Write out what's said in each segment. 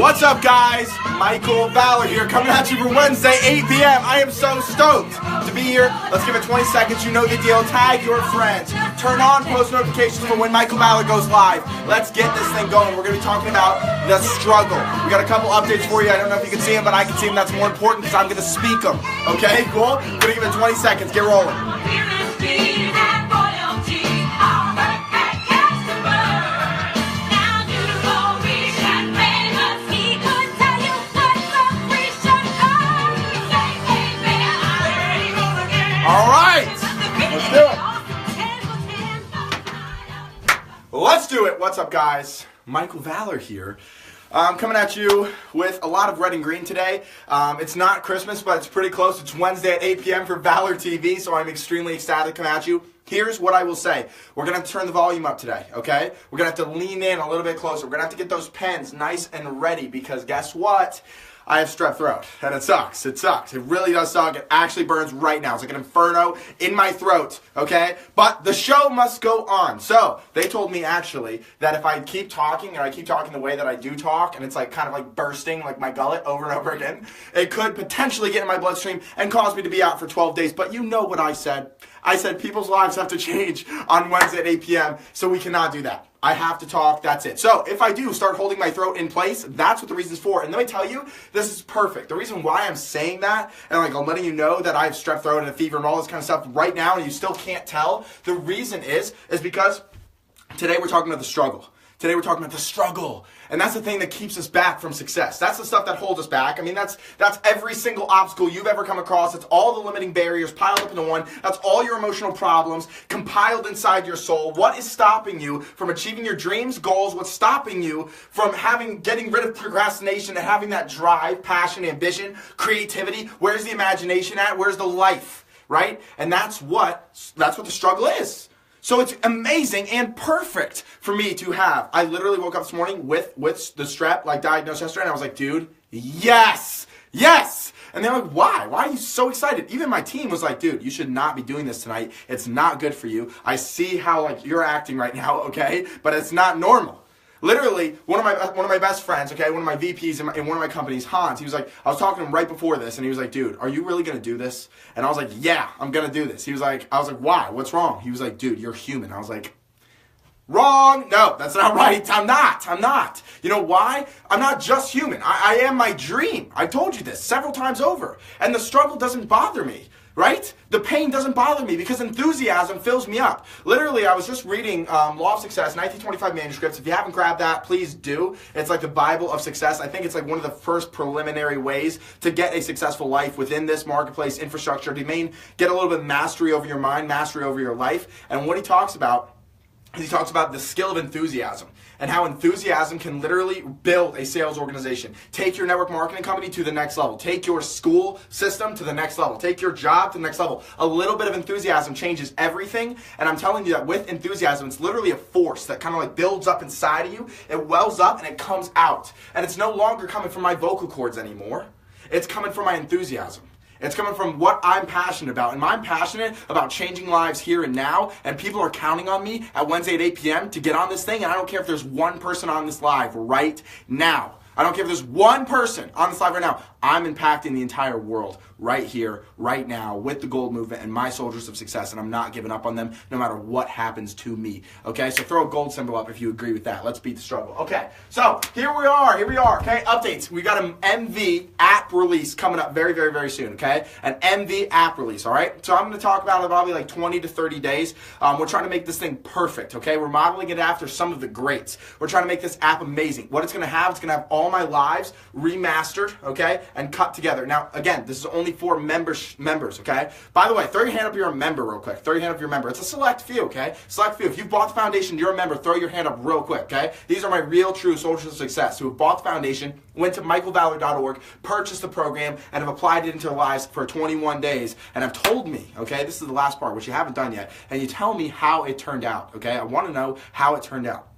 What's up, guys? Michael Valor here, coming at you for Wednesday, 8 p.m. I am so stoked to be here. Let's give it 20 seconds. You know the deal. Tag your friends. Turn on post notifications for when Michael Valor goes live. Let's get this thing going. We're going to be talking about the struggle. We got a couple updates for you. I don't know if you can see them, but I can see them. That's more important because I'm going to speak them. Okay, cool? I'm going to give it 20 seconds. Get rolling. All right, let's do it. Let's do it. What's up, guys? Michael Valor here. I'm coming at you with a lot of red and green today. It's not Christmas, but it's pretty close. It's Wednesday at 8 p.m. for Valor TV, so I'm extremely excited to come at you. Here's what I will say. We're going to have to turn the volume up today, okay? We're going to have to lean in a little bit closer. We're going to have to get those pens nice and ready because guess what? I have strep throat, and it sucks. It sucks. It really does suck. It actually burns right now. It's like an inferno in my throat, okay? But the show must go on. So they told me actually that if I keep talking and I keep talking the way that I do talk, and it's like kind of like bursting like my gullet over and over again, it could potentially get in my bloodstream and cause me to be out for 12 days. But you know what I said. I said people's lives have to change on Wednesday at 8 p.m., so we cannot do that. I have to talk, that's it. So if I do start holding my throat in place, that's what the reason's for. And let me tell you, this is perfect. The reason why I'm saying that, and like I'm letting you know that I have strep throat and a fever and all this kind of stuff right now, and you still can't tell, the reason is because today we're talking about the struggle. Today we're talking about the struggle. And that's the thing that keeps us back from success. That's the stuff that holds us back. I mean, that's every single obstacle you've ever come across. That's all the limiting barriers piled up into one. That's all your emotional problems compiled inside your soul. What is stopping you from achieving your dreams, goals? What's stopping you from getting rid of procrastination and having that drive, passion, ambition, creativity? Where's the imagination at? Where's the life, right? And that's what the struggle is. So it's amazing and perfect for me to have. I literally woke up this morning with the strep, like diagnosed yesterday, and I was like, dude, yes, yes. And they're like, why? Why are you so excited? Even my team was like, dude, you should not be doing this tonight. It's not good for you. I see how like you're acting right now, okay? But it's not normal. Literally, one of my best friends, okay, one of my VPs in one of my companies, Hans, he was like, I was talking to him right before this, and he was like, dude, are you really going to do this? And I was like, yeah, I'm going to do this. I was like, why? What's wrong? He was like, dude, you're human. I was like, wrong. No, that's not right. I'm not. You know why? I'm not just human. I am my dream. I told you this several times over. And the struggle doesn't bother me. Right? The pain doesn't bother me because enthusiasm fills me up. Literally, I was just reading Law of Success, 1925 manuscripts. If you haven't grabbed that, please do. It's like the Bible of success. I think it's like one of the first preliminary ways to get a successful life within this marketplace infrastructure. To get a little bit of mastery over your mind, mastery over your life. And what he talks about the skill of enthusiasm and how enthusiasm can literally build a sales organization. Take your network marketing company to the next level. Take your school system to the next level. Take your job to the next level. A little bit of enthusiasm changes everything. And I'm telling you that with enthusiasm, it's literally a force that kind of like builds up inside of you. It wells up and it comes out. And it's no longer coming from my vocal cords anymore. It's coming from my enthusiasm. It's coming from what I'm passionate about. And I'm passionate about changing lives here and now. And people are counting on me at Wednesday at 8 p.m. to get on this thing. And I don't care if there's one person on this live right now. I don't care if there's one person on this live right now. I'm impacting the entire world right here, right now, with the Gold Movement and my soldiers of success, and I'm not giving up on them no matter what happens to me. Okay, so throw a gold symbol up if you agree with that. Let's beat the struggle. Okay, so here we are, okay, updates. We got an MV app release coming up very, very, very soon, okay? An MV app release, all right? So I'm going to talk about it probably like 20 to 30 days. We're trying to make this thing perfect, okay? We're modeling it after some of the greats. We're trying to make this app amazing. What it's going to have all my lives remastered, okay, and cut together. Now, again, this is only for members, okay? By the way, throw your hand up if you're a member real quick. Throw your hand up if you're a member. It's a select few, okay? Select few. If you've bought the foundation, you're a member, throw your hand up real quick, okay? These are my real, true soldiers of success who have bought the foundation, went to michaelvalor.org, purchased the program, and have applied it into their lives for 21 days, and have told me, okay, this is the last part, which you haven't done yet, and you tell me how it turned out, okay? I want to know how it turned out.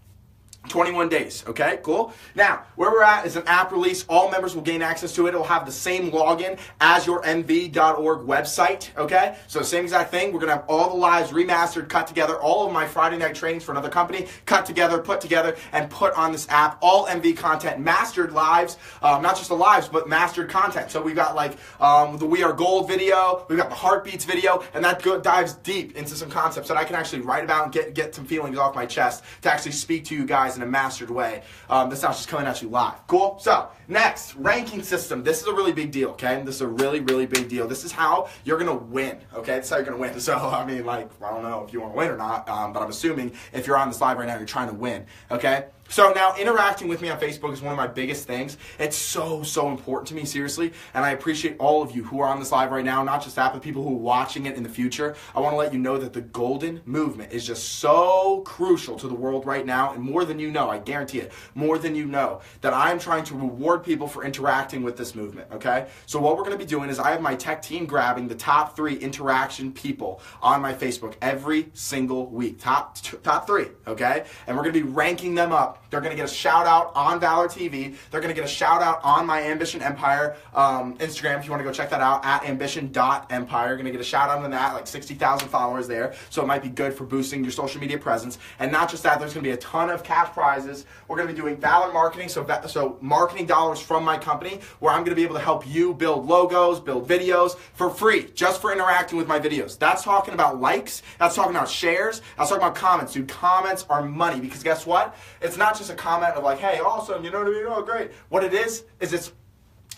21 days, okay, cool. Now, where we're at is an app release. All members will gain access to it. It'll have the same login as your mv.org website, okay? So same exact thing. We're gonna have all the lives remastered, cut together, all of my Friday night trainings for another company, cut together, put together, and put on this app. All MV content, mastered lives, not just the lives, but mastered content. So we've got like the We Are Gold video, we've got the Heartbeats video, and that dives deep into some concepts that I can actually write about and get some feelings off my chest to actually speak to you guys in a mastered way. That's not just coming at you live. Cool? So, next, ranking system. This is a really big deal, okay? This is a really, really big deal. This is how you're going to win, okay? This is how you're going to win. So, I mean, like, I don't know if you want to win or not, but I'm assuming if you're on this live right now, you're trying to win, okay? So now interacting with me on Facebook is one of my biggest things. It's so important to me, seriously, and I appreciate all of you who are on this live right now, not just that, but people who are watching it in the future. I want to let you know that the golden movement is just so crucial to the world right now, and more than you know, I guarantee it, more than you know, that I'm trying to reward people for interacting with this movement, okay? So what we're going to be doing is I have my tech team grabbing the top 3 interaction people on my Facebook every single week. Top 3, okay? And we're going to be ranking them up. They're going to get a shout out on Valor TV. They're going to get a shout out on my Ambition Empire Instagram if you want to go check that out, at ambition.empire. You're going to get a shout out on that, like 60,000 followers there. So it might be good for boosting your social media presence. And not just that, there's going to be a ton of cash prizes. We're going to be doing Valor marketing, so marketing dollars from my company, where I'm going to be able to help you build logos, build videos for free, just for interacting with my videos. That's talking about likes. That's talking about shares. That's talking about comments. Dude, comments are money, because guess what? It's not just a comment of like, hey, awesome, you know what I mean? Oh, great. What it is it's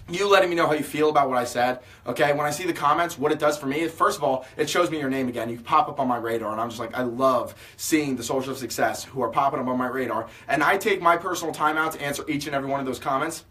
you letting me know how you feel about what I said, okay? When I see the comments, what it does for me is, first of all, it shows me your name again. You pop up on my radar, and I'm just like, I love seeing the Soldiers of Success who are popping up on my radar. And I take my personal time out to answer each and every one of those comments.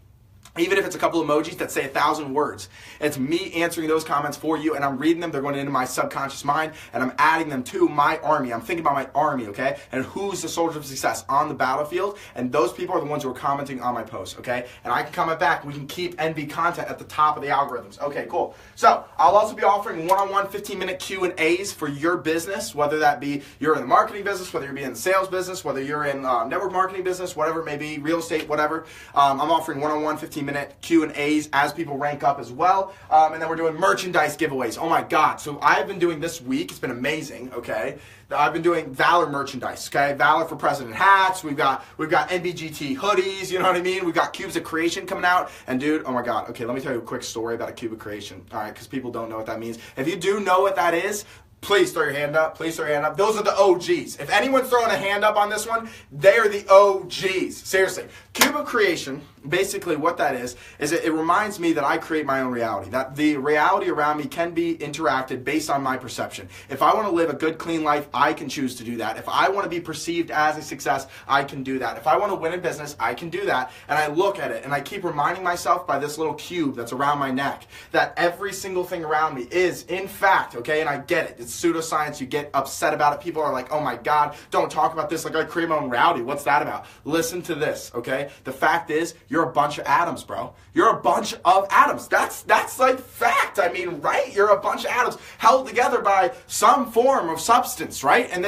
Even if it's a couple emojis that say 1,000 words, it's me answering those comments for you, and I'm reading them. They're going into my subconscious mind, and I'm adding them to my army. I'm thinking about my army, okay? And who's the soldier of success on the battlefield? And those people are the ones who are commenting on my posts, okay? And I can comment back. We can keep NV content at the top of the algorithms. Okay, cool. So I'll also be offering one-on-one 15-minute Q&As for your business, whether that be you're in the marketing business, whether you're in the sales business, whether you're in network marketing business, whatever it may be, real estate, whatever. I'm offering one-on-one 15-minute Q&As as people rank up as well. And then we're doing merchandise giveaways. Oh my God. So I've been doing this week. It's been amazing. Okay. I've been doing Valor merchandise. Okay. Valor for President hats. We've got NBGT hoodies. You know what I mean? We've got Cubes of Creation coming out. And dude, oh my God. Okay. Let me tell you a quick story about a Cube of Creation. All right. Because people don't know what that means. If you do know what that is, please throw your hand up. Please throw your hand up. Those are the OGs. If anyone's throwing a hand up on this one, they are the OGs. Seriously. Cube of Creation, basically what that is it reminds me that I create my own reality. That the reality around me can be interacted based on my perception. If I want to live a good, clean life, I can choose to do that. If I want to be perceived as a success, I can do that. If I want to win in business, I can do that. And I look at it and I keep reminding myself by this little cube that's around my neck that every single thing around me is, in fact, okay, and I get it. It's pseudoscience. You get upset about it. People are like, oh my God, don't talk about this. Like, I create my own reality. What's that about? Listen to this, okay? The fact is, you're a bunch of atoms, bro. You're a bunch of atoms. That's like fact. I mean, right? You're a bunch of atoms held together by some form of substance, right? And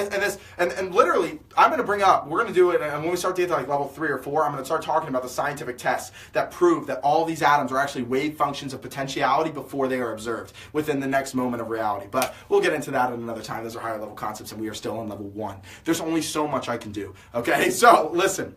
literally, I'm going to bring up, we're going to do it, and when we start to get to like level 3 or 4, I'm going to start talking about the scientific tests that prove that all these atoms are actually wave functions of potentiality before they are observed within the next moment of reality. But we'll get into that at another time. Those are higher level concepts, and we are still on level 1. There's only so much I can do, okay? So, listen.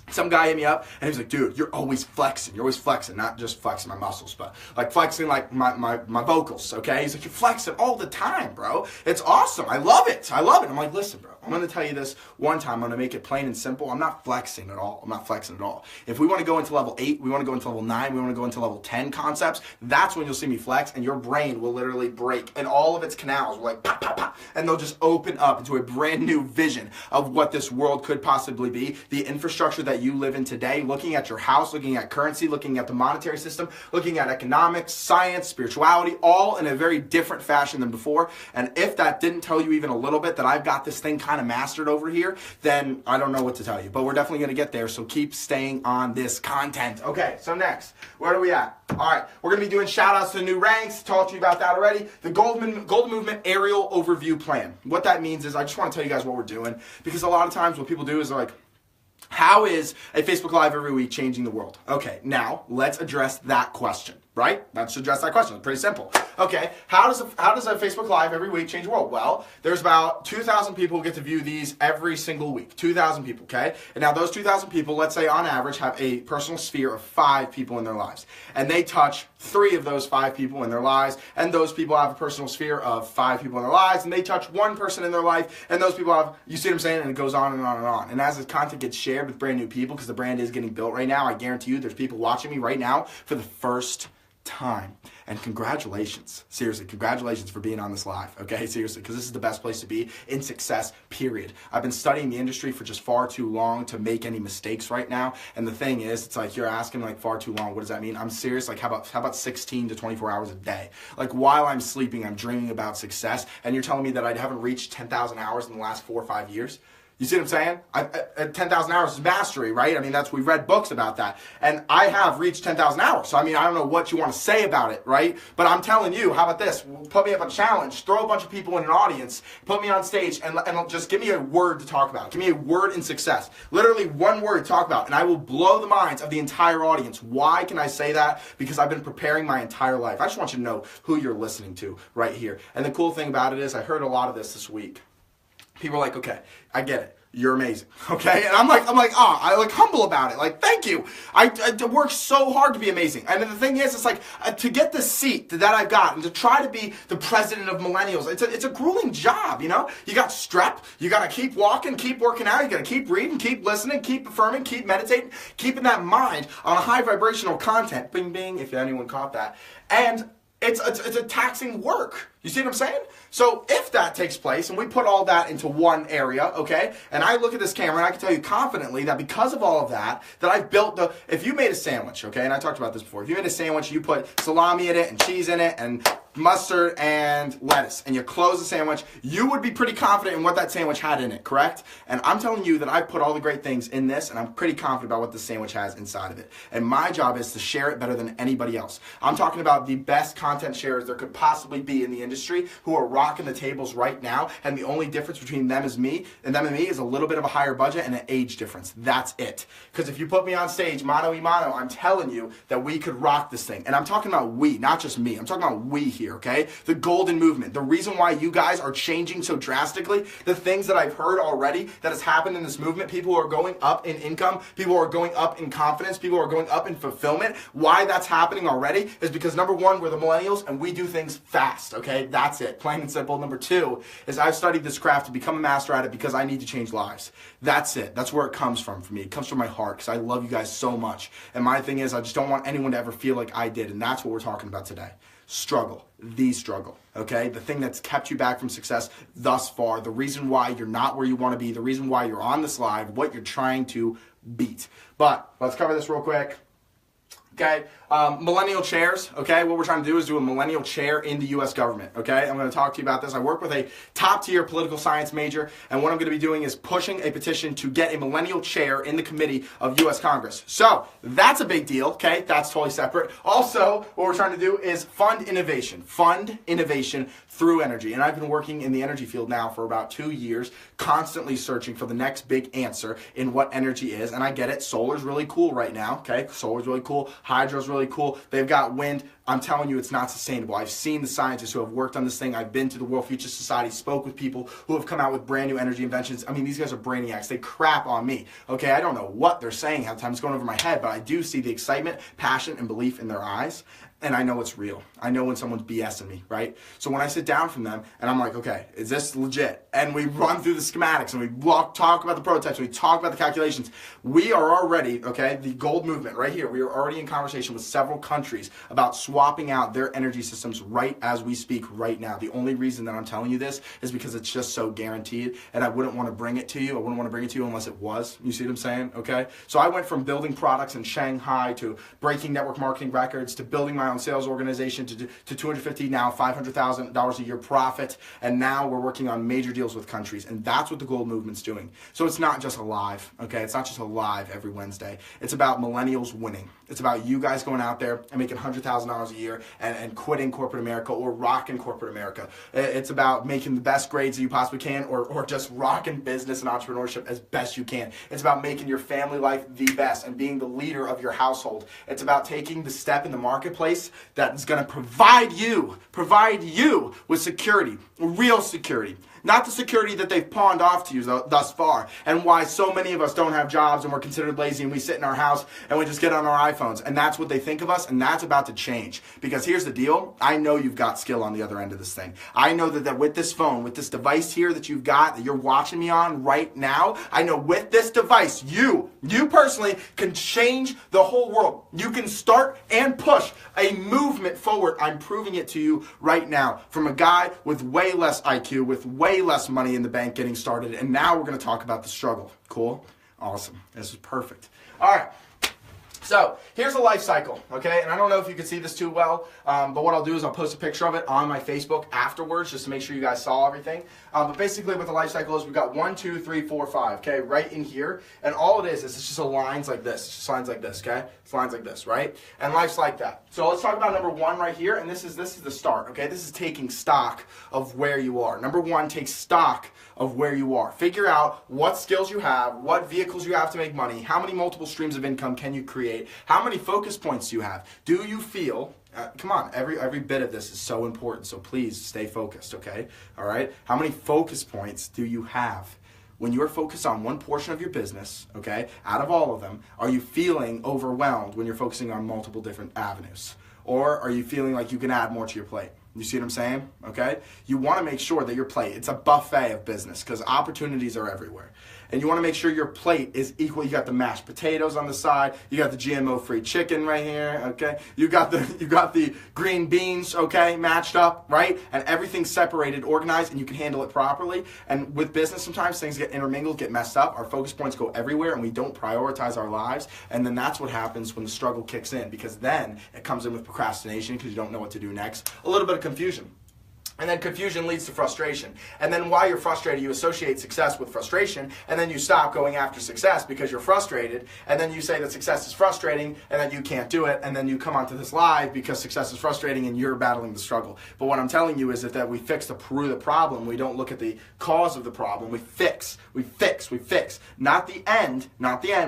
Some guy hit me up, and he was like, dude, you're always flexing. You're always flexing, not just flexing my muscles, but like flexing like my vocals, okay? He's like, you're flexing all the time, bro. It's awesome. I love it. I love it. I'm like, listen, bro, I'm going to tell you this one time. I'm going to make it plain and simple. I'm not flexing at all. I'm not flexing at all. If we want to go into level 8, we want to go into level 9, we want to go into level 10 concepts, that's when you'll see me flex, and your brain will literally break, and all of its canals will like, pop, pop, pop, and they'll just open up into a brand new vision of what this world could possibly be. The infrastructure that you live in today, looking at your house, looking at currency, looking at the monetary system, looking at economics, science, spirituality, all in a very different fashion than before. And if that didn't tell you even a little bit that I've got this thing kind of mastered over here, then I don't know what to tell you. But we're definitely going to get there, so keep staying on this content. Okay, so next, where are we at? All right, we're going to be doing shout-outs to new ranks. Talked to you about that already. The Golden Movement Aerial Overview Plan. What that means is I just want to tell you guys what we're doing, because a lot of times what people do is they're like, How is a Facebook Live every week changing the world? Okay, now let's address that question, right? Let's address that question. It's pretty simple. Okay, how does a Facebook Live every week change the world? Well, there's about 2,000 people who get to view these every single week. 2,000 people, okay? And now those 2,000 people, let's say on average, have a personal sphere of 5 people in their lives. And they touch 3 of those 5 people in their lives, and those people have a personal sphere of 5 people in their lives, and they touch 1 person in their life, and those people have, you see what I'm saying? And it goes on and on and on. And as this content gets shared with brand new people, because the brand is getting built right now, I guarantee you there's people watching me right now for the first time. And congratulations. Seriously, congratulations for being on this live, okay? Seriously, because this is the best place to be in success, period. I've been studying the industry for just far too long to make any mistakes right now. And the thing is, it's like you're asking like far too long. What does that mean? I'm serious. Like how about 16 to 24 hours a day? Like while I'm sleeping, I'm dreaming about success. And you're telling me that I haven't reached 10,000 hours in the last 4 or 5 years? You see what I'm saying? 10,000 hours is mastery, right? I mean, we've read books about that. And I have reached 10,000 hours. So, I mean, I don't know what you want to say about it, right? But I'm telling you, how about this? Put me up a challenge, throw a bunch of people in an audience, put me on stage, and just give me a word to talk about. Give me a word in success. Literally one word to talk about, and I will blow the minds of the entire audience. Why can I say that? Because I've been preparing my entire life. I just want you to know who you're listening to right here. And the cool thing about it is I heard a lot of this week. People are like, okay, I get it. You're amazing, okay? And I'm like, I like humble about it. Like, thank you. I work so hard to be amazing. And the thing is, it's like to get the seat that I've got and to try to be the president of millennials. It's a grueling job, you know. You got strep. You got to keep walking, keep working out. You got to keep reading, keep listening, keep affirming, keep meditating, keeping that mind on a high vibrational content. Bing, bing. If anyone caught that. And it's a taxing work. You see what I'm saying? So if that takes place and we put all that into one area, okay, and I look at this camera and I can tell you confidently that because of all of that, that I've built if you made a sandwich, okay, and I talked about this before, if you made a sandwich, you put salami in it and cheese in it and mustard and lettuce, and you close the sandwich, you would be pretty confident in what that sandwich had in it, correct? And I'm telling you that I put all the great things in this, and I'm pretty confident about what the sandwich has inside of it. And my job is to share it better than anybody else. I'm talking about the best content sharers there could possibly be in the industry who are rocking the tables right now, and the only difference between them and me is a little bit of a higher budget and an age difference. That's it. Because if you put me on stage, mano y mano, I'm telling you that we could rock this thing. And I'm talking about we, not just me. I'm talking about we here. Okay? The golden movement. The reason why you guys are changing so drastically, the things that I've heard already that has happened in this movement, people are going up in income, people are going up in confidence, people are going up in fulfillment. Why that's happening already is because number 1, we're the millennials and we do things fast, okay? That's it, plain and simple. Number 2 is I've studied this craft to become a master at it because I need to change lives. That's it. That's where it comes from for me. It comes from my heart because I love you guys so much. And my thing is I just don't want anyone to ever feel like I did, and that's what we're talking about today. Struggle, the struggle, okay? The thing that's kept you back from success thus far, the reason why you're not where you want to be, the reason why you're on this live, what you're trying to beat. But let's cover this real quick. Okay, millennial chairs, okay? What we're trying to do is do a millennial chair in the U.S. government, okay? I'm going to talk to you about this. I work with a top-tier political science major, and what I'm going to be doing is pushing a petition to get a millennial chair in the committee of U.S. Congress. So, that's a big deal, okay? That's totally separate. Also, what we're trying to do is fund innovation through energy. And I've been working in the energy field now for about 2 years, constantly searching for the next big answer in what energy is. And I get it, solar's really cool right now, okay? Solar's really cool, hydro's really cool, they've got wind. I'm telling you, it's not sustainable. I've seen the scientists who have worked on this thing. I've been to the World Future Society, spoke with people who have come out with brand new energy inventions. I mean, these guys are brainiacs. They crap on me, okay? I don't know what they're saying half the time. It's going over my head, but I do see the excitement, passion, and belief in their eyes. And I know it's real. I know when someone's BSing me, right? So when I sit down from them and I'm like, okay, is this legit? And we run through the schematics and we talk about the prototypes, and we talk about the calculations. We are already, okay, the gold movement right here, we are already in conversation with several countries about swapping out their energy systems right as we speak right now. The only reason that I'm telling you this is because it's just so guaranteed, and I wouldn't want to bring it to you. I wouldn't want to bring it to you unless it was. You see what I'm saying? Okay? So I went from building products in Shanghai to breaking network marketing records to building my my own sales organization to 250, now $500,000 a year profit. And now we're working on major deals with countries. And that's what the Gold Movement's doing. So it's not just a live, okay? It's not just a live every Wednesday. It's about millennials winning. It's about you guys going out there and making $100,000 a year and quitting corporate America or rocking corporate America. It's about making the best grades that you possibly can or just rocking business and entrepreneurship as best you can. It's about making your family life the best and being the leader of your household. It's about taking the step in the marketplace that is going to provide you with security, real security. Not the security that they've pawned off to you thus far, and why so many of us don't have jobs and we're considered lazy and we sit in our house and we just get on our iPhones. And that's what they think of us, and that's about to change. Because here's the deal. I know you've got skill on the other end of this thing. I know that with this phone, with this device here that you've got, that you're watching me on right now, I know with this device, you personally can change the whole world. You can start and push a movement forward. I'm proving it to you right now from a guy with way less IQ, with way less money in the bank getting started, and now we're going to talk about the struggle. Cool? Awesome. This is perfect. All right. So here's a life cycle, okay? And I don't know if you can see this too well, but what I'll do is I'll post a picture of it on my Facebook afterwards just to make sure you guys saw everything. But basically what the life cycle is, we've got 1, 2, 3, 4, 5, okay, right in here. And all it is it's just lines like this. It's just lines like this, okay? It's lines like this, right? And life's like that. So let's talk about number 1 right here, and this is the start, okay? This is taking stock of where you are. Number 1, take stock of where you are. Figure out what skills you have, what vehicles you have to make money, how many multiple streams of income can you create, how many focus points do you have? Do you feel, come on, every bit of this is so important, so please stay focused, okay? All right? How many focus points do you have? When you are focused on one portion of your business, okay, out of all of them, are you feeling overwhelmed when you're focusing on multiple different avenues? Or are you feeling like you can add more to your plate? You see what I'm saying? Okay? You want to make sure that your plate, it's a buffet of business because opportunities are everywhere. And you want to make sure your plate is equal. You got the mashed potatoes on the side. You got the GMO-free chicken right here, okay? You got the green beans, okay, matched up, right? And everything's separated, organized, and you can handle it properly. And with business, sometimes things get intermingled, get messed up. Our focus points go everywhere, and we don't prioritize our lives. And then that's what happens when the struggle kicks in, because then it comes in with procrastination because you don't know what to do next. A little bit of confusion. And then confusion leads to frustration. And then while you're frustrated, you associate success with frustration, and then you stop going after success because you're frustrated, and then you say that success is frustrating, and then you can't do it, and then you come onto this live because success is frustrating and you're battling the struggle. But what I'm telling you is that we fix the problem. We don't look at the cause of the problem. We fix. Not the end. We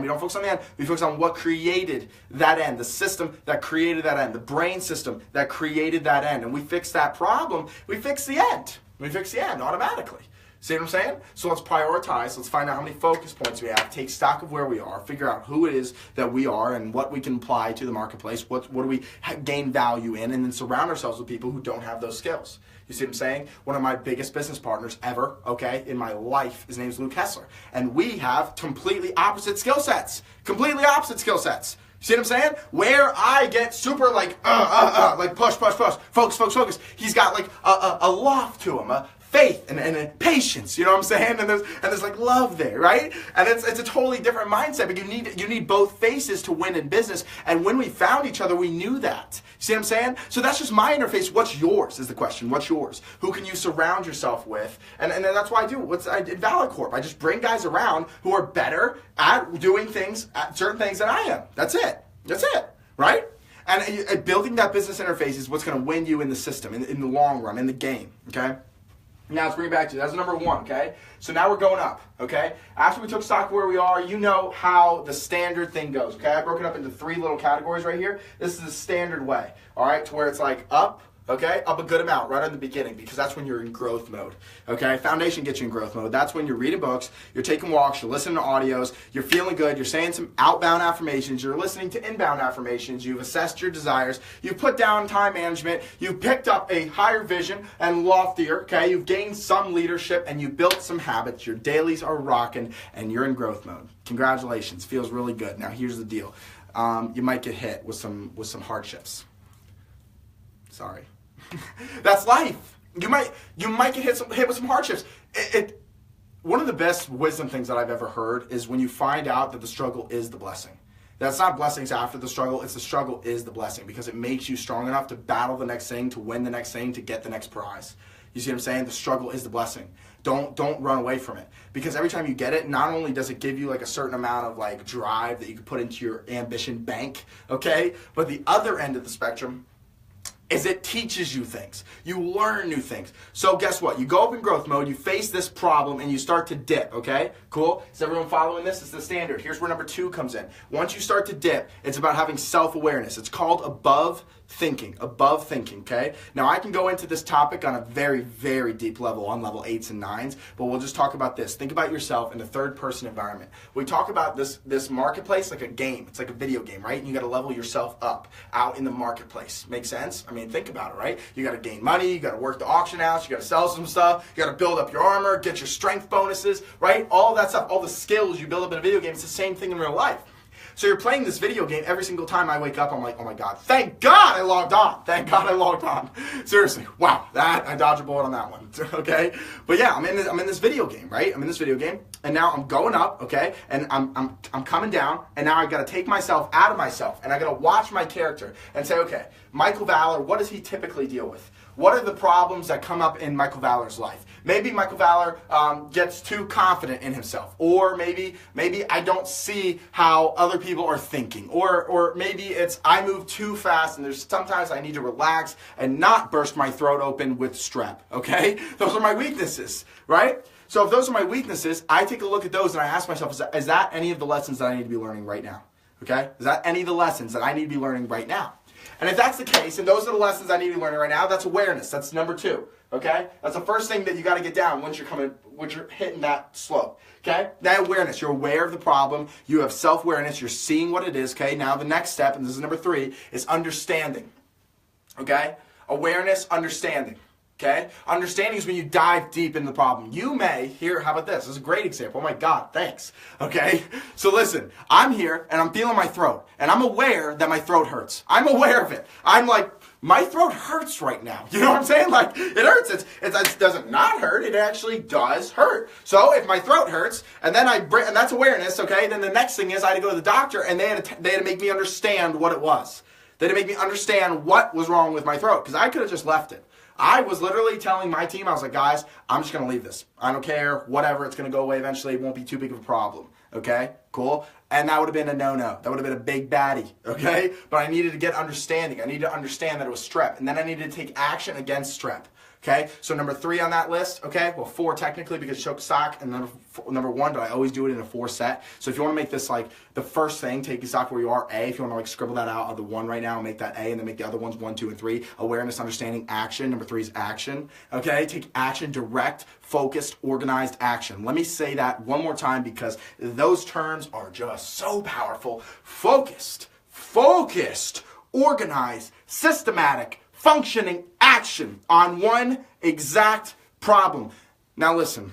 don't focus on the end. We focus on what created that end, the system that created that end, the brain system that created that end. And we fix that problem. We fix the end. We fix the end automatically. See what I'm saying? So let's prioritize. Let's find out how many focus points we have. Take stock of where we are. Figure out who it is that we are and what we can apply to the marketplace. What do we gain value in? And then surround ourselves with people who don't have those skills. You see what I'm saying? One of my biggest business partners ever, okay, in my life, his name's Luke Hessler. And we have completely opposite skill sets. Completely opposite skill sets. See what I'm saying? Where I get super like push, focus. He's got like a loft to him, a faith and a patience. You know what I'm saying? And there's like love there, right? And it's a totally different mindset. But you need both faces to win in business. And when we found each other, we knew that. See what I'm saying? So that's just my interface. What's yours is the question. What's yours? Who can you surround yourself with? And that's why I did Valor Corp. I just bring guys around who are better at doing things, at certain things than I am. That's it. Right? And building that business interface is what's going to win you in the system, in the long run, in the game. Okay? Now let's bring it back to you. That's number 1, okay? So now we're going up, okay? After we took stock of where we are, you know how the standard thing goes, okay? I broke it up into 3 little categories right here. This is the standard way, all right? To where it's like up, okay? Up a good amount right in the beginning because that's when you're in growth mode, okay? Foundation gets you in growth mode. That's when you're reading books, you're taking walks, you're listening to audios, you're feeling good, you're saying some outbound affirmations, you're listening to inbound affirmations, you've assessed your desires, you've put down time management, you've picked up a higher vision and loftier, okay? You've gained some leadership and you built some habits. Your dailies are rocking and you're in growth mode. Congratulations. Feels really good. Now here's the deal. You might get hit with some hardships. Sorry. That's life. You might get hit with some hardships. One of the best wisdom things that I've ever heard is when you find out that the struggle is the blessing. That's not blessings after the struggle. It's the struggle is the blessing because it makes you strong enough to battle the next thing, to win the next thing, to get the next prize. You see what I'm saying? The struggle is the blessing. Don't run away from it, because every time you get it, not only does it give you like a certain amount of like drive that you can put into your ambition bank, okay, but the other end of the spectrum is it teaches you things. You learn new things. So guess what? You go up in growth mode, you face this problem, and you start to dip, okay? Cool? Is everyone following this? It's the standard. Here's where number 2 comes in. Once you start to dip, it's about having self-awareness. It's called above thinking, okay? Now, I can go into this topic on a very, very deep level, on level 8s and 9s, but we'll just talk about this. Think about yourself in a third-person environment. We talk about this marketplace like a game. It's like a video game, right? And you got to level yourself up out in the marketplace. Make sense? I mean, think about it, right? You got to gain money, you got to work the auction house, you got to sell some stuff, you got to build up your armor, get your strength bonuses, right? All that stuff, all the skills you build up in a video game, it's the same thing in real life. So you're playing this video game every single time I wake up, I'm like, oh my God, thank God I logged on. Thank God I logged on. Seriously, wow, I dodged a bullet on that one, okay? But yeah, I'm in this video game, right? I'm in this video game, and now I'm going up, okay? And I'm coming down, and now I got to take myself out of myself, and I got to watch my character and say, okay, Michael Valor, what does he typically deal with? What are the problems that come up in Michael Valor's life? Maybe Michael Valor gets too confident in himself, or maybe I don't see how other people are thinking, or maybe it's I move too fast and there's sometimes I need to relax and not burst my throat open with strep, okay? Those are my weaknesses, right? So if those are my weaknesses, I take a look at those and I ask myself, is that any of the lessons that I need to be learning right now, okay? Is that any of the lessons that I need to be learning right now? And if that's the case, and those are the lessons I need to be learning right now, that's awareness. That's number 2. Okay? That's the first thing that you got to get down once you're hitting that slope. Okay? That awareness. You're aware of the problem. You have self-awareness. You're seeing what it is. Okay? Now the next step, and this is number 3, is understanding. Okay? Awareness, understanding. Okay? Understanding is when you dive deep into the problem. You may, here, how about this? This is a great example. Oh my God, thanks. Okay? So listen, I'm here and I'm feeling my throat. And I'm aware that my throat hurts. I'm aware of it. I'm like, my throat hurts right now. You know what I'm saying? Like, it hurts. It doesn't not hurt. It actually does hurt. So if my throat hurts, and then and that's awareness, okay? Then the next thing is I had to go to the doctor and they had to make me understand what it was. They had to make me understand what was wrong with my throat, because I could have just left it. I was literally telling my team, I was like, guys, I'm just going to leave this. I don't care, whatever, it's going to go away eventually. It won't be too big of a problem, okay? Cool? And that would have been a no-no. That would have been a big baddie, okay? But I needed to get understanding. I needed to understand that it was strep. And then I needed to take action against strep, okay? So number 3 on that list, okay? Well, 4 technically because choke sock, and number 1, but I always do it in a 4 set. So if you want to make this like the first thing, take your sock where you are, A. If you want to like scribble that out of the 1 right now and make that A, and then make the other ones 1, 2, and 3. Awareness, understanding, action. Number 3 is action, okay? Take action, direct, focused, organized action. Let me say that one more time because those terms are just so powerful. Focused, organized, systematic, functioning action on one exact problem. Now listen,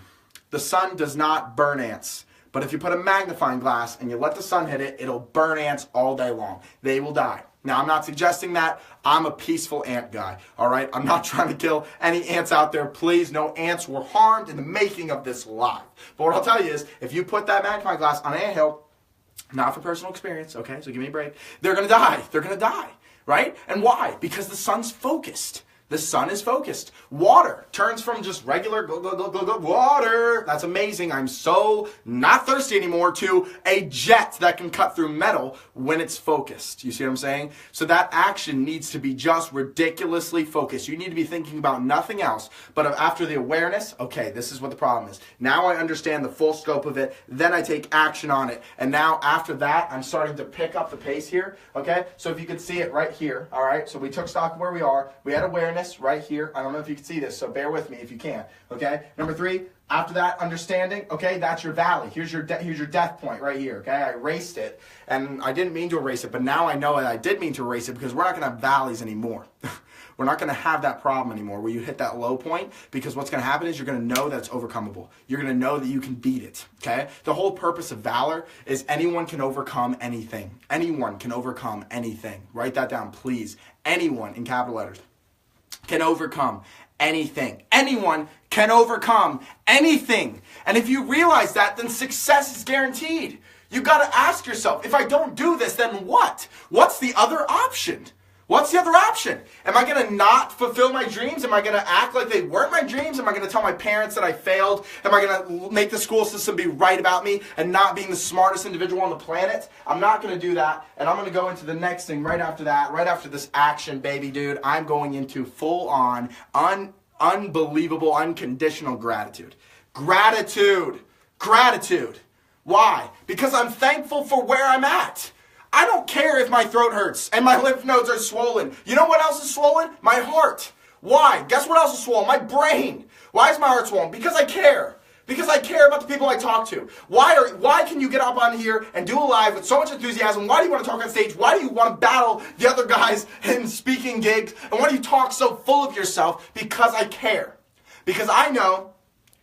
the sun does not burn ants, but if you put a magnifying glass and you let the sun hit it, it'll burn ants all day long. They will die. Now, I'm not suggesting that. I'm a peaceful ant guy, all right? I'm not trying to kill any ants out there. Please, no ants were harmed in the making of this live. But what I'll tell you is, if you put that magnifying glass on an anthill, not for personal experience, okay, so give me a break, they're going to die. They're going to die, right? And why? Because the sun's focused. The sun is focused. Water turns from just regular water. That's amazing. I'm so not thirsty anymore to a jet that can cut through metal when it's focused. You see what I'm saying? So that action needs to be just ridiculously focused. You need to be thinking about nothing else. But after the awareness, okay, this is what the problem is. Now I understand the full scope of it. Then I take action on it. And now after that, I'm starting to pick up the pace here. Okay? So if you could see it right here. All right? So we took stock of where we are. We had awareness right here. I don't know if you can see this, so bear with me if you can. Okay? Number 3, after that, understanding. Okay, that's your valley. Here's your death point right here. Okay, I erased it, and I didn't mean to erase it, but now I know that I did mean to erase it because we're not going to have valleys anymore. We're not going to have that problem anymore where you hit that low point, because what's going to happen is you're going to know that it's overcomable. You're going to know that you can beat it, okay? The whole purpose of valor is anyone can overcome anything. Anyone can overcome anything. Write that down, please. Anyone, in capital letters, can overcome anything. Anyone can overcome anything. And if you realize that, then success is guaranteed. You got to ask yourself, if I don't do this, then what? What's the other option? What's the other option? Am I going to not fulfill my dreams? Am I going to act like they weren't my dreams? Am I going to tell my parents that I failed? Am I going to make the school system be right about me and not being the smartest individual on the planet? I'm not going to do that, and I'm going to go into the next thing right after that, right after this action, baby dude. I'm going into full-on, unbelievable, unconditional gratitude. Gratitude. Gratitude. Why? Because I'm thankful for where I'm at. I don't care if my throat hurts and my lymph nodes are swollen. You know what else is swollen? My heart. Why? Guess what else is swollen? My brain. Why is my heart swollen? Because I care. Because I care about the people I talk to. Why can you get up on here and do a live with so much enthusiasm? Why do you want to talk on stage? Why do you want to battle the other guys in speaking gigs? And why do you talk so full of yourself? Because I care. Because I know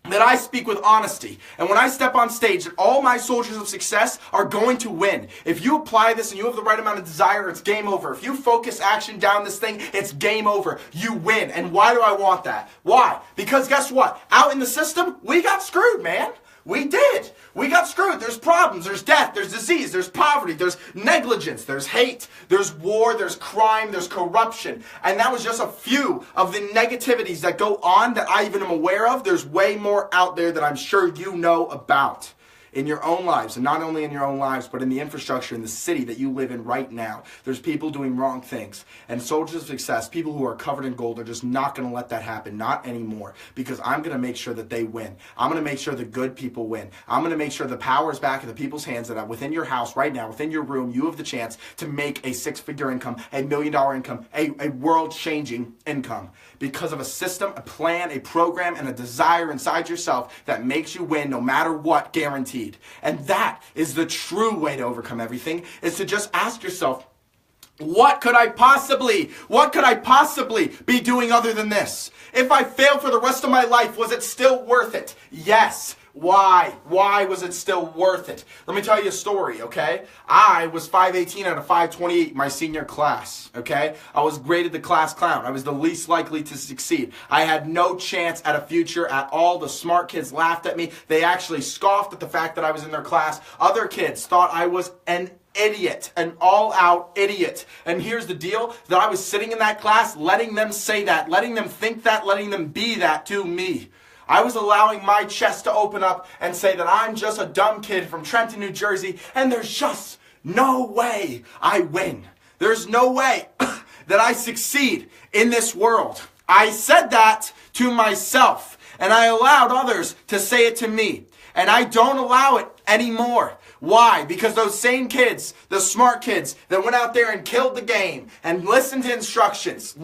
that I speak with honesty. And when I step on stage, that all my soldiers of success are going to win. If you apply this and you have the right amount of desire, it's game over. If you focus action down this thing, it's game over. You win. And why do I want that? Why? Because guess what? Out in the system, we got screwed, man. We did. We got screwed. There's problems. There's death. There's disease. There's poverty. There's negligence. There's hate. There's war. There's crime. There's corruption. And that was just a few of the negativities that go on that I even am aware of. There's way more out there that I'm sure you know about in your own lives, and not only in your own lives, but in the infrastructure in the city that you live in right now. There's people doing wrong things. And soldiers of success, people who are covered in gold, are just not going to let that happen. Not anymore. Because I'm going to make sure that they win. I'm going to make sure the good people win. I'm going to make sure the power is back in the people's hands, that within your house right now, within your room, you have the chance to make a six-figure income, $1 million income, a world-changing income. Because of a system, a plan, a program, and a desire inside yourself that makes you win no matter what, guaranteed. And that is the true way to overcome everything, is to just ask yourself, what could I possibly be doing other than this? If I failed for the rest of my life, was it still worth it? Yes. Why? Why was it still worth it? Let me tell you a story, okay? I was 518 out of 528 my senior class, okay? I was graded the class clown. I was the least likely to succeed. I had no chance at a future at all. The smart kids laughed at me. They actually scoffed at the fact that I was in their class. Other kids thought I was an idiot, an all-out idiot. And here's the deal, that I was sitting in that class letting them say that, letting them think that, letting them be that to me. I was allowing my chest to open up and say that I'm just a dumb kid from Trenton, New Jersey, and there's just no way I win. There's no way that I succeed in this world. I said that to myself, and I allowed others to say it to me. And I don't allow it anymore. Why? Because those same kids, the smart kids that went out there and killed the game and listened to instructions,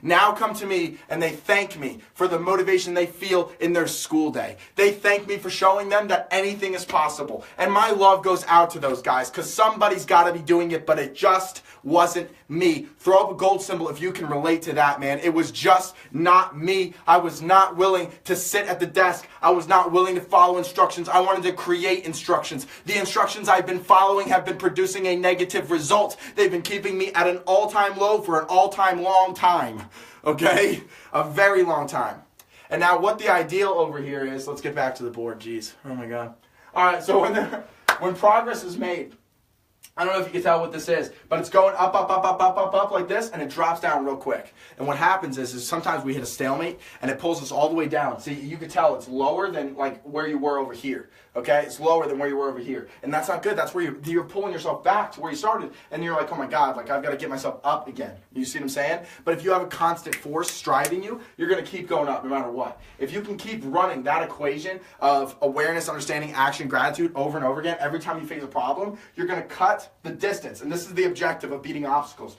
now come to me and they thank me for the motivation they feel in their school day. They thank me for showing them that anything is possible. And my love goes out to those guys, because somebody's got to be doing it, but it just wasn't me. Throw up a gold symbol if you can relate to that, man. It was just not me. I was not willing to sit at the desk. I was not willing to follow instructions. I wanted to create instructions. The instructions I've been following have been producing a negative result. They've been keeping me at an all-time low for an all-time long time. Okay? A very long time. And now what the ideal over here is, let's get back to the board. Jeez. Oh my God. All right, so when progress is made, I don't know if you can tell what this is, but it's going up, up, up, up, up, up, up like this, and it drops down real quick. And what happens is sometimes we hit a stalemate, and it pulls us all the way down. See, you can tell it's lower than like where you were over here. Okay, it's lower than where you were over here, and that's not good. That's where you're pulling yourself back to where you started, and you're like, oh my God, like I've got to get myself up again. You see what I'm saying? But if you have a constant force striving you, you're going to keep going up no matter what. If you can keep running that equation of awareness, understanding, action, gratitude over and over again, every time you face a problem, you're going to cut the distance, and this is the objective of beating obstacles.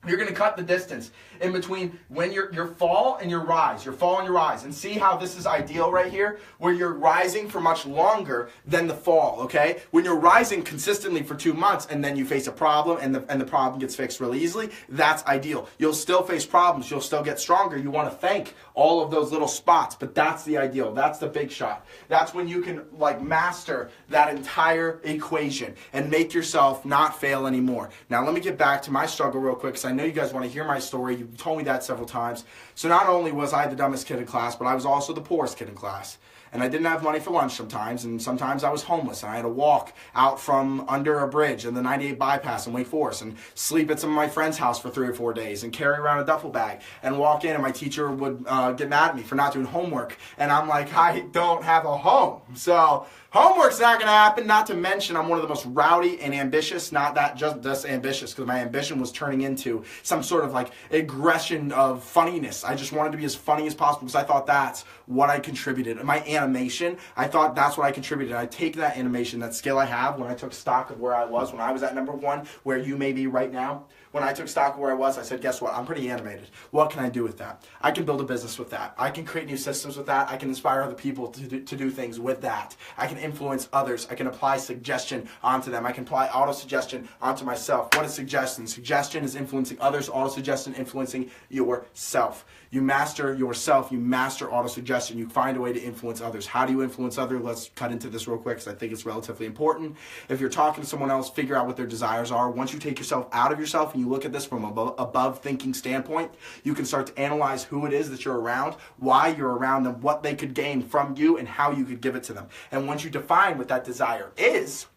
You're going to cut the distance in between when your fall and your rise. Your fall and your rise. And see how this is ideal right here? Where you're rising for much longer than the fall, okay? When you're rising consistently for 2 months and then you face a problem and the problem gets fixed really easily, that's ideal. You'll still face problems. You'll still get stronger. You want to thank all of those little spots, but that's the ideal. That's the big shot. That's when you can like master that entire equation and make yourself not fail anymore. Now let me get back to my struggle real quick, because I I know you guys want to hear my story. You've told me that several times. So not only was I the dumbest kid in class, but I was also the poorest kid in class. And I didn't have money for lunch sometimes, and sometimes I was homeless, and I had to walk out from under a bridge in the 98 bypass in Wake Forest and sleep at some of my friends' house for 3 or 4 days and carry around a duffel bag and walk in, and my teacher would get mad at me for not doing homework. And I'm like, I don't have a home. So homework's not going to happen, not to mention I'm one of the most rowdy and ambitious, not that just ambitious, because my ambition was turning into some sort of like aggression of funniness. I just wanted to be as funny as possible because I thought that's what I contributed. My animation, I thought that's what I contributed. I take that animation, that skill I have when I took stock of where I was when I was at number 1, where you may be right now. When I took stock of where I was, I said, guess what? I'm pretty animated. What can I do with that? I can build a business with that. I can create new systems with that. I can inspire other people to do things with that. I can influence others. I can apply suggestion onto them. I can apply auto-suggestion onto myself. What is suggestion? Suggestion is influencing others. Auto-suggestion influencing yourself. You master yourself. You master auto-suggestion. You find a way to influence others. How do you influence others? Let's cut into this real quick because I think it's relatively important. If you're talking to someone else, figure out what their desires are. Once you take yourself out of yourself and you look at this from above thinking standpoint, you can start to analyze who it is that you're around, why you're around them, what they could gain from you, and how you could give it to them. And once you define what that desire is,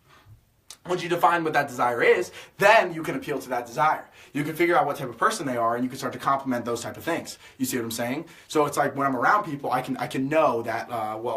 then you can appeal to that desire. You can figure out what type of person they are, and you can start to complement those type of things. You see what I'm saying? So it's like when I'm around people, I can know that,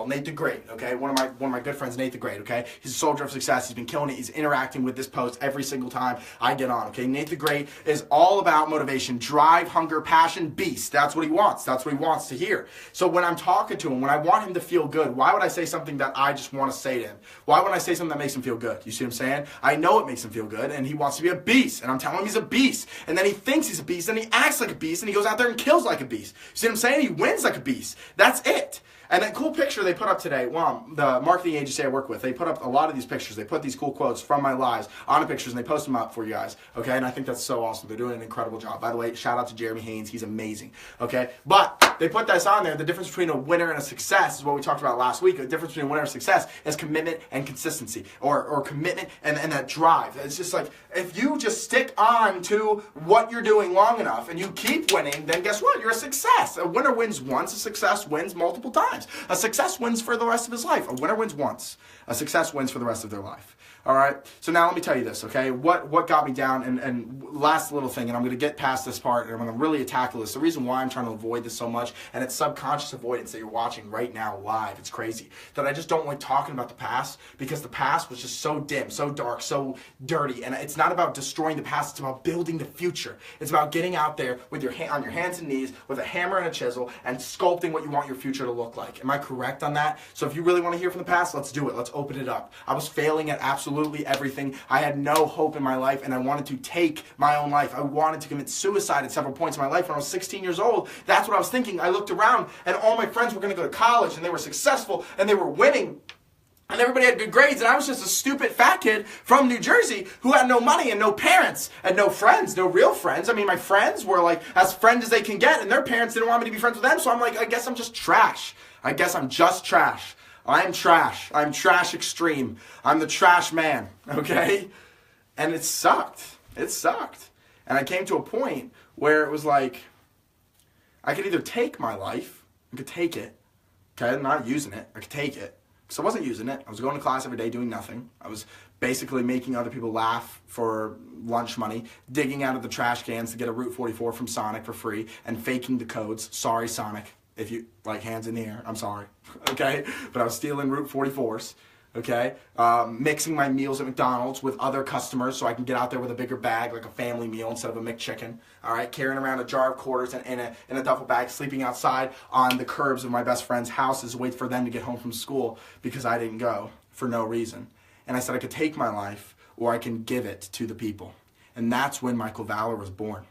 Nate the Great, okay? One of my good friends, Nate the Great, okay? He's a soldier of success. He's been killing it. He's interacting with this post every single time I get on, okay? Nate the Great is all about motivation, drive, hunger, passion, beast. That's what he wants. That's what he wants to hear. So when I'm talking to him, when I want him to feel good, why would I say something that I just want to say to him? Why would I say something that makes him feel good? You see what I'm saying? I know it makes him feel good, and he wants to be a beast, and I'm telling him he's a beast. And then he thinks he's a beast, and he acts like a beast, and he goes out there and kills like a beast. You see what I'm saying? He wins like a beast. That's it. And that cool picture they put up today, well, the marketing agency I work with, they put up a lot of these pictures. They put these cool quotes from my lives on the pictures, and they post them up for you guys, okay? And I think that's so awesome. They're doing an incredible job. By the way, shout out to Jeremy Haynes. He's amazing, okay? But they put this on there. The difference between a winner and a success is what we talked about last week. The difference between a winner and success is commitment and consistency, or commitment and that drive. It's just like, if you just stick on to what you're doing long enough and you keep winning, then guess what? You're a success. A winner wins once. A success wins multiple times. A success wins for the rest of his life. A winner wins once. A success wins for the rest of their life. All right? So now let me tell you this, okay? What got me down, and last little thing, and I'm going to get past this part, and I'm going to really tackle this. The reason why I'm trying to avoid this so much, and it's subconscious avoidance that you're watching right now live. It's crazy. That I just don't like talking about the past, because the past was just so dim, so dark, so dirty. And it's not about destroying the past. It's about building the future. It's about getting out there with on your hands and knees with a hammer and a chisel and sculpting what you want your future to look like. Am I correct on that? So if you really want to hear from the past, let's do it. Let's open it up. I was failing at absolutely everything. I had no hope in my life, and I wanted to take my own life. I wanted to commit suicide at several points in my life. When I was 16 years old, that's what I was thinking. I looked around, and all my friends were going to go to college, and they were successful, and they were winning. And everybody had good grades, and I was just a stupid fat kid from New Jersey who had no money and no parents and no friends, no real friends. I mean, my friends were like as friends as they can get, and their parents didn't want me to be friends with them, so I'm like, I guess I'm just trash. I guess I'm just trash. I'm trash. I'm trash extreme. I'm the trash man, okay? And it sucked. It sucked. And I came to a point where it was like, I could either take my life, I could take it, okay? I'm not using it. I could take it. So I wasn't using it. I was going to class every day doing nothing. I was basically making other people laugh for lunch money, digging out of the trash cans to get a Route 44 from Sonic for free, and faking the codes. Sorry, Sonic. If you, like, hands in the air, I'm sorry, okay? But I was stealing Route 44s, okay? Mixing my meals at McDonald's with other customers so I can get out there with a bigger bag, like a family meal instead of a McChicken, all right? Carrying around a jar of quarters in a duffel bag, sleeping outside on the curbs of my best friend's houses, wait for them to get home from school because I didn't go for no reason. And I said I could take my life or I can give it to the people. And that's when Michael Valor was born.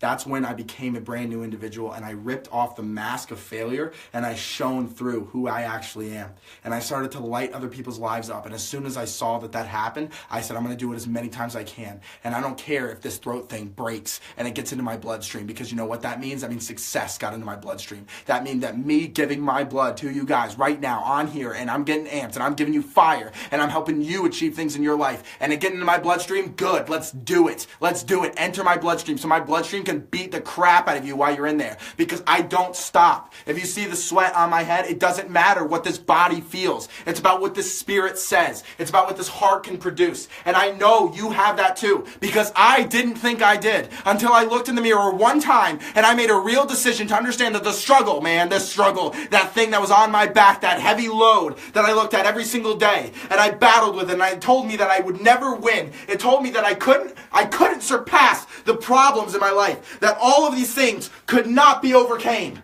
That's when I became a brand new individual, and I ripped off the mask of failure, and I shone through who I actually am. And I started to light other people's lives up. And as soon as I saw that happened, I said, I'm going to do it as many times as I can. And I don't care if this throat thing breaks and it gets into my bloodstream, because you know what that means? That means success got into my bloodstream. That means that me giving my blood to you guys right now on here, and I'm getting amped, and I'm giving you fire, and I'm helping you achieve things in your life, and it getting into my bloodstream, good. Let's do it. Let's do it. Enter my bloodstream so my bloodstream can beat the crap out of you while you're in there, because I don't stop. If you see the sweat on my head, it doesn't matter what this body feels. It's about what this spirit says. It's about what this heart can produce. And I know you have that too, because I didn't think I did until I looked in the mirror one time and I made a real decision to understand that the struggle, man, the struggle, that thing that was on my back, that heavy load that I looked at every single day, and I battled with it, and it told me that I would never win. It told me that I couldn't surpass the problems in my life, that all of these things could not be overcame.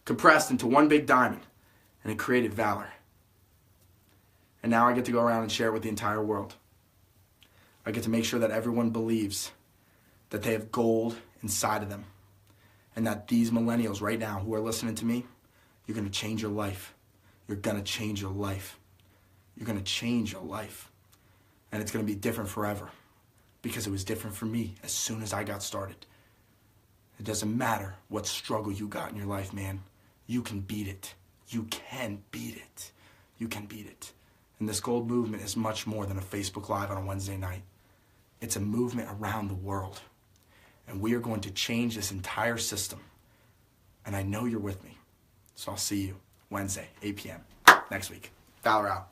Compressed into one big diamond, and it created valor. And now I get to go around and share it with the entire world. I get to make sure that everyone believes that they have gold inside of them, and that these millennials right now who are listening to me, you're going to change your life. You're going to change your life. You're going to change your life. And it's going to be different forever, because it was different for me as soon as I got started. It doesn't matter what struggle you got in your life, man. You can beat it. You can beat it. You can beat it. And this gold movement is much more than a Facebook Live on a Wednesday night. It's a movement around the world. And we are going to change this entire system. And I know you're with me. So I'll see you Wednesday, 8 p.m. next week. Valor out.